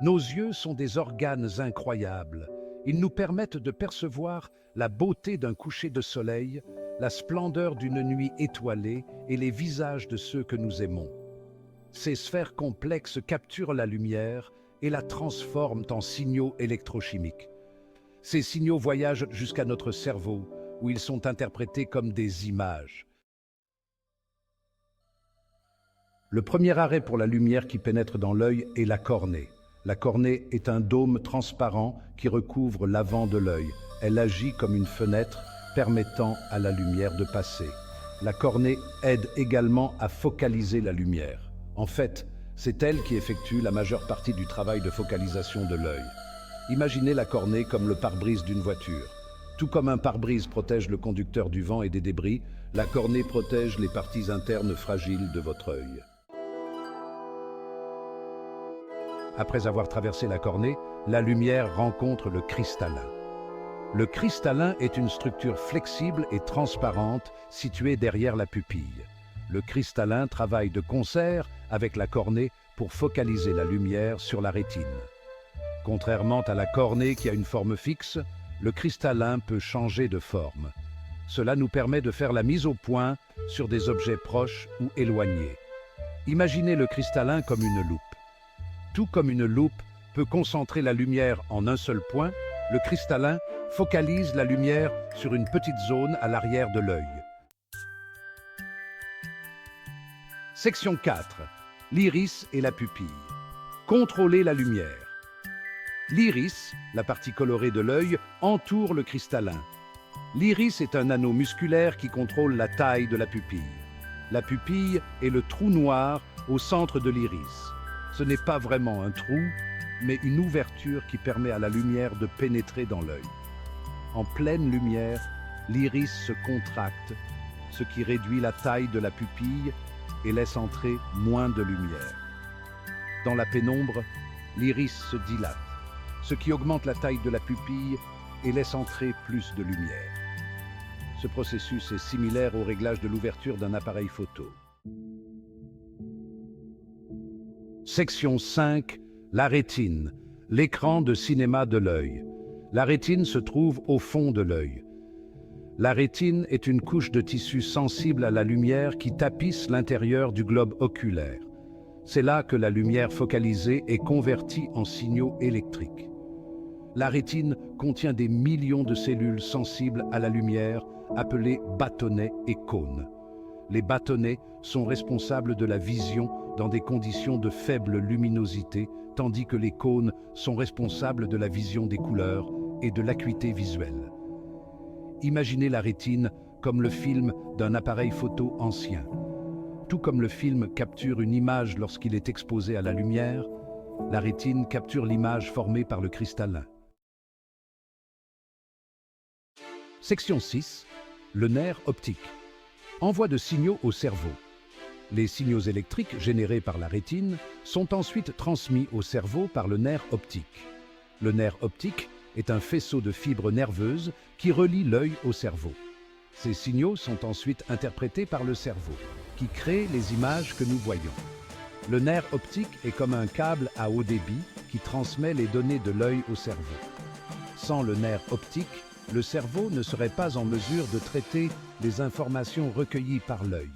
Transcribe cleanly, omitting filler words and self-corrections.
Nos yeux sont des organes incroyables. Ils nous permettent de percevoir la beauté d'un coucher de soleil, la splendeur d'une nuit étoilée et les visages de ceux que nous aimons. Ces sphères complexes capturent la lumière et la transforment en signaux électrochimiques. Ces signaux voyagent jusqu'à notre cerveau, où ils sont interprétés comme des images. Le premier arrêt pour la lumière qui pénètre dans l'œil est la cornée. La cornée est un dôme transparent qui recouvre l'avant de l'œil. Elle agit comme une fenêtre permettant à la lumière de passer. La cornée aide également à focaliser la lumière. En fait, c'est elle qui effectue la majeure partie du travail de focalisation de l'œil. Imaginez la cornée comme le pare-brise d'une voiture. Tout comme un pare-brise protège le conducteur du vent et des débris, la cornée protège les parties internes fragiles de votre œil. Après avoir traversé la cornée, la lumière rencontre le cristallin. Le cristallin est une structure flexible et transparente située derrière la pupille. Le cristallin travaille de concert avec la cornée pour focaliser la lumière sur la rétine. Contrairement à la cornée qui a une forme fixe, le cristallin peut changer de forme. Cela nous permet de faire la mise au point sur des objets proches ou éloignés. Imaginez le cristallin comme une loupe. Tout comme une loupe peut concentrer la lumière en un seul point, le cristallin focalise la lumière sur une petite zone à l'arrière de l'œil. Section 4. L'iris et la pupille. Contrôler la lumière. L'iris, la partie colorée de l'œil, entoure le cristallin. L'iris est un anneau musculaire qui contrôle la taille de la pupille. La pupille est le trou noir au centre de l'iris. Ce n'est pas vraiment un trou, mais une ouverture qui permet à la lumière de pénétrer dans l'œil. En pleine lumière, l'iris se contracte, ce qui réduit la taille de la pupille et laisse entrer moins de lumière. Dans la pénombre, l'iris se dilate, ce qui augmente la taille de la pupille et laisse entrer plus de lumière. Ce processus est similaire au réglage de l'ouverture d'un appareil photo. Section 5. La rétine, l'écran de cinéma de l'œil. La rétine se trouve au fond de l'œil. La rétine est une couche de tissu sensible à la lumière qui tapisse l'intérieur du globe oculaire. C'est là que la lumière focalisée est convertie en signaux électriques. La rétine contient des millions de cellules sensibles à la lumière, appelées bâtonnets et cônes. Les bâtonnets sont responsables de la vision dans des conditions de faible luminosité, tandis que les cônes sont responsables de la vision des couleurs et de l'acuité visuelle. Imaginez la rétine comme le film d'un appareil photo ancien. Tout comme le film capture une image lorsqu'il est exposé à la lumière, la rétine capture l'image formée par le cristallin. Section 6. Le nerf optique. Envoi de signaux au cerveau. Les signaux électriques générés par la rétine sont ensuite transmis au cerveau par le nerf optique. Le nerf optique est un faisceau de fibres nerveuses qui relie l'œil au cerveau. Ces signaux sont ensuite interprétés par le cerveau, qui crée les images que nous voyons. Le nerf optique est comme un câble à haut débit qui transmet les données de l'œil au cerveau. Sans le nerf optique, le cerveau ne serait pas en mesure de traiter les informations recueillies par l'œil.